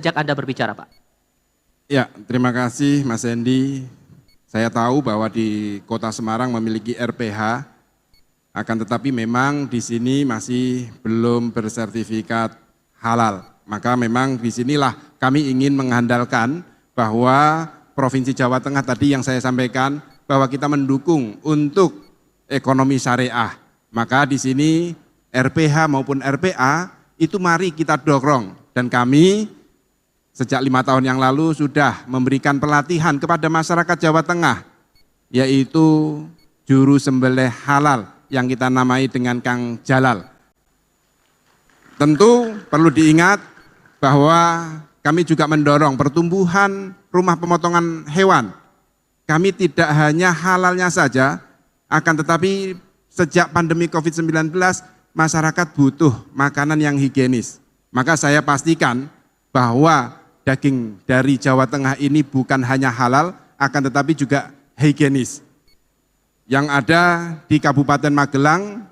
Sejak Anda berbicara, Pak. Ya, terima kasih Mas Hendy. Saya tahu bahwa di Kota Semarang memiliki RPH, akan tetapi memang di sini masih belum bersertifikat halal. Maka memang disinilah kami ingin mengandalkan bahwa Provinsi Jawa Tengah tadi yang saya sampaikan, bahwa kita mendukung untuk ekonomi syariah. Maka di sini RPH maupun RPA itu mari kita dorong, dan kami sejak 5 tahun yang lalu sudah memberikan pelatihan kepada masyarakat Jawa Tengah, yaitu juru sembelih halal yang kita namai dengan Kang Jalal. Tentu perlu diingat bahwa kami juga mendorong pertumbuhan rumah pemotongan hewan. Kami tidak hanya halalnya saja, akan tetapi sejak pandemi COVID-19 masyarakat butuh makanan yang higienis. Maka saya pastikan bahwa daging dari Jawa Tengah ini bukan hanya halal, akan tetapi juga higienis. Yang ada di Kabupaten Magelang,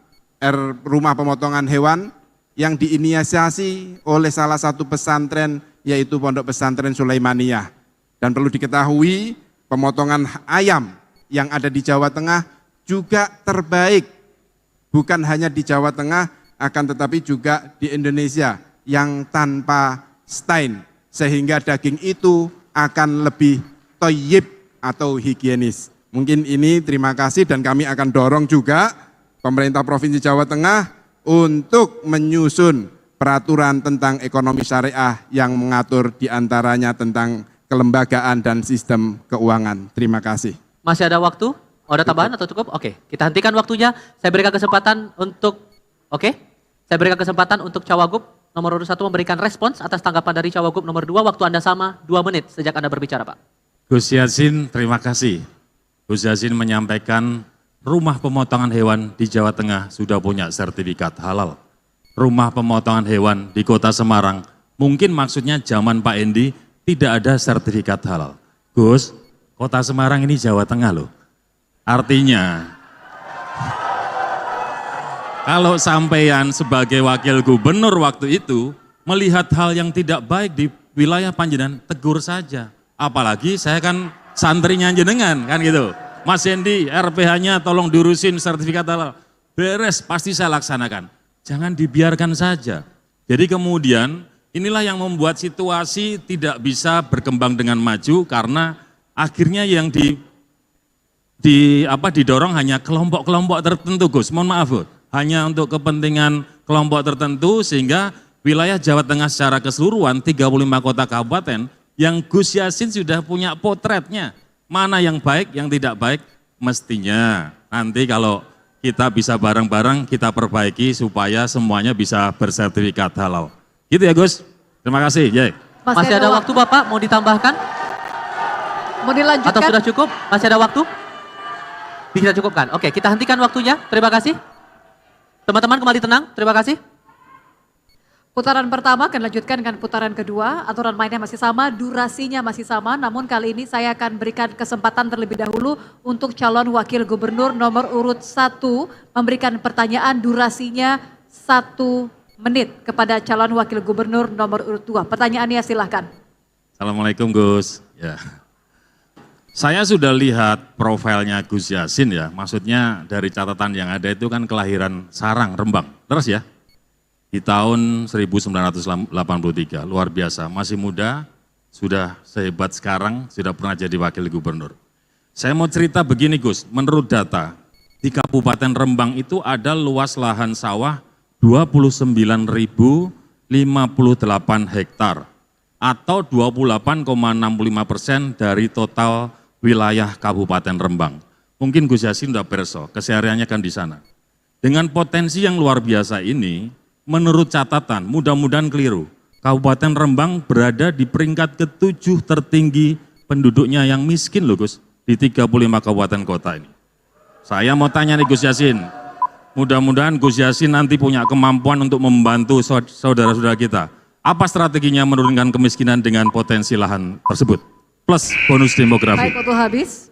rumah pemotongan hewan yang diinisiasi oleh salah satu pesantren, yaitu Pondok Pesantren Sulaimaniyah. Dan perlu diketahui, pemotongan ayam yang ada di Jawa Tengah juga terbaik, bukan hanya di Jawa Tengah, akan tetapi juga di Indonesia yang tanpa stain, sehingga daging itu akan lebih thayyib atau higienis. Mungkin ini terima kasih, dan kami akan dorong juga pemerintah Provinsi Jawa Tengah untuk menyusun peraturan tentang ekonomi syariah yang mengatur diantaranya tentang kelembagaan dan sistem keuangan. Terima kasih. Masih ada waktu? Oh, ada tambahan atau cukup? Oke, kita hentikan waktunya. Saya berikan kesempatan untuk, saya berikan kesempatan untuk Cawagup nomor urut 1 memberikan respons atas tanggapan dari Cawagup nomor 2. Waktu Anda sama 2 menit sejak Anda berbicara, Pak. Gus Yassin, terima kasih. Gus Yassin menyampaikan rumah pemotongan hewan di Jawa Tengah sudah punya sertifikat halal. Rumah pemotongan hewan di Kota Semarang, mungkin maksudnya zaman Pak Hendy tidak ada sertifikat halal. Gus, Kota Semarang ini Jawa Tengah loh. Artinya, kalau sampean sebagai wakil gubernur waktu itu melihat hal yang tidak baik di wilayah Panjenengan, tegur saja. Apalagi saya kan santrinya jenengan, kan gitu. Mas Hendy, RPH-nya tolong diurusin sertifikat halal. Beres, pasti saya laksanakan. Jangan dibiarkan saja. Jadi kemudian inilah yang membuat situasi tidak bisa berkembang dengan maju, karena akhirnya yang didorong hanya kelompok-kelompok tertentu, Gus. Mohon maaf, Gus. Hanya untuk kepentingan kelompok tertentu, sehingga wilayah Jawa Tengah secara keseluruhan 35 kota kabupaten yang Gus Yassin sudah punya potretnya. Mana yang baik, yang tidak baik, mestinya nanti kalau kita bisa bareng-bareng kita perbaiki supaya semuanya bisa bersertifikat halal. Gitu ya Gus. Terima kasih. Yeah. Masih ada waktu Bapak, mau ditambahkan? Mau dilanjutkan? Atau sudah cukup? Masih ada waktu? Bisa cukupkan. Oke, kita hentikan waktunya. Terima kasih. Teman-teman kembali tenang. Terima kasih. Putaran pertama akan dilanjutkan dengan putaran kedua. Aturan mainnya masih sama, durasinya masih sama. Namun kali ini saya akan berikan kesempatan terlebih dahulu untuk calon wakil gubernur nomor urut 1 memberikan pertanyaan, durasinya 1 menit kepada calon wakil gubernur nomor urut 2. Pertanyaannya silahkan. Assalamualaikum Gus. Ya. Saya sudah lihat profilnya Gus Yassin ya, maksudnya dari catatan yang ada itu kan kelahiran Sarang, Rembang. Terus ya, di tahun 1983, luar biasa, masih muda, sudah sehebat sekarang, sudah pernah jadi wakil gubernur. Saya mau cerita begini Gus, menurut data, di Kabupaten Rembang itu ada luas lahan sawah 29.058 hektar, atau 28,65% dari total wilayah Kabupaten Rembang. Mungkin Gus Yassin sudah perso, kesehariannya kan di sana. Dengan potensi yang luar biasa ini, menurut catatan, mudah-mudahan keliru, Kabupaten Rembang berada di peringkat ke-7 tertinggi penduduknya yang miskin loh Gus, di 35 kabupaten kota ini. Saya mau tanya nih Gus Yassin, mudah-mudahan Gus Yassin nanti punya kemampuan untuk membantu saudara-saudara kita. Apa strateginya menurunkan kemiskinan dengan potensi lahan tersebut? Plus bonus demografi. Baik, waktu habis.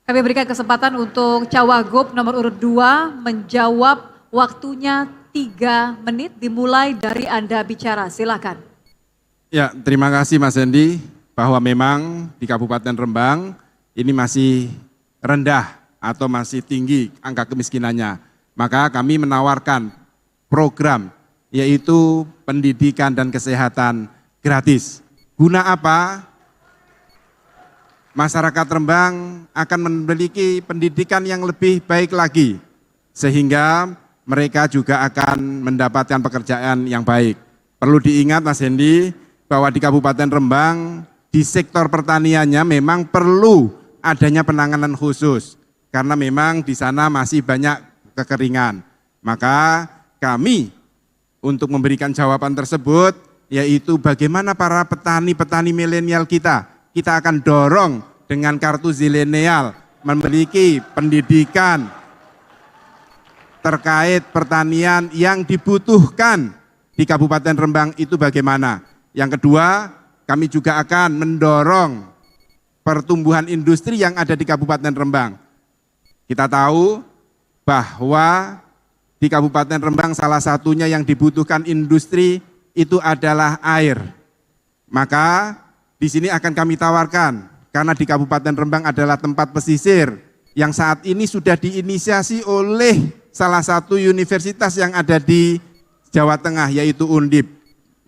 Kami berikan kesempatan untuk Cawagup nomor urut 2 menjawab, waktunya 3 menit dimulai dari Anda bicara, silakan. Ya, terima kasih Mas Hendy, bahwa memang di Kabupaten Rembang ini masih rendah atau masih tinggi angka kemiskinannya. Maka kami menawarkan program yaitu pendidikan dan kesehatan gratis. Guna apa? Masyarakat Rembang akan memiliki pendidikan yang lebih baik lagi, sehingga mereka juga akan mendapatkan pekerjaan yang baik. Perlu diingat Mas Hendy, bahwa di Kabupaten Rembang, di sektor pertaniannya memang perlu adanya penanganan khusus, karena memang di sana masih banyak kekeringan. Maka kami untuk memberikan jawaban tersebut, yaitu bagaimana para petani-petani milenial kita akan dorong dengan kartu zilenial, memiliki pendidikan terkait pertanian yang dibutuhkan di Kabupaten Rembang itu bagaimana. Yang kedua, kami juga akan mendorong pertumbuhan industri yang ada di Kabupaten Rembang. Kita tahu bahwa di Kabupaten Rembang salah satunya yang dibutuhkan industri itu adalah air. Maka di sini akan kami tawarkan, karena di Kabupaten Rembang adalah tempat pesisir yang saat ini sudah diinisiasi oleh salah satu universitas yang ada di Jawa Tengah, yaitu Undip,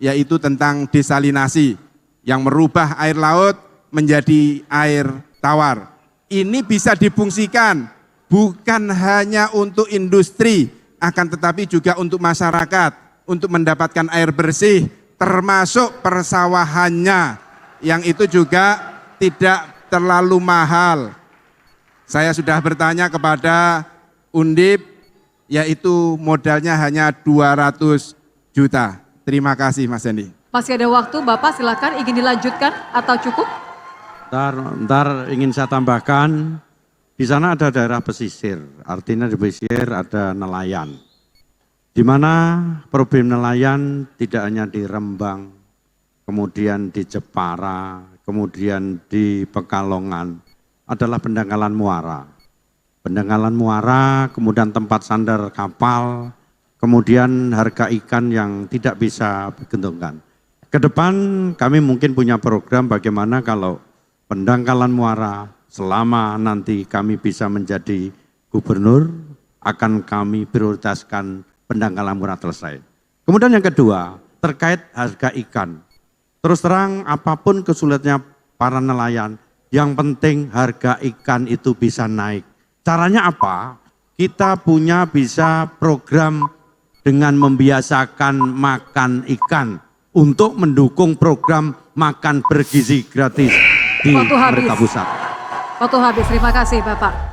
yaitu tentang desalinasi yang merubah air laut menjadi air tawar. Ini bisa difungsikan bukan hanya untuk industri, akan tetapi juga untuk masyarakat, untuk mendapatkan air bersih, termasuk persawahannya, yang itu juga tidak terlalu mahal. Saya sudah bertanya kepada Undip, yaitu modalnya hanya 200 juta. Terima kasih Mas Hendy. Masih ada waktu, Bapak silakan ingin dilanjutkan atau cukup? Ntar ingin saya tambahkan, di sana ada daerah pesisir, artinya di pesisir ada nelayan. Di mana problem nelayan tidak hanya di Rembang, kemudian di Jepara, kemudian di Pekalongan, adalah pendangkalan muara. Pendangkalan muara, kemudian tempat sandar kapal, kemudian harga ikan yang tidak bisa ditentukan. Ke depan kami mungkin punya program bagaimana kalau pendangkalan muara selama nanti kami bisa menjadi gubernur, akan kami prioritaskan pendangkalan muara selesai. Kemudian yang kedua, terkait harga ikan. Terus terang apapun kesulitannya para nelayan, yang penting harga ikan itu bisa naik. Caranya apa? Kita punya bisa program dengan membiasakan makan ikan untuk mendukung program makan bergizi gratis di pemerintah pusat. Waktu habis, terima kasih Bapak.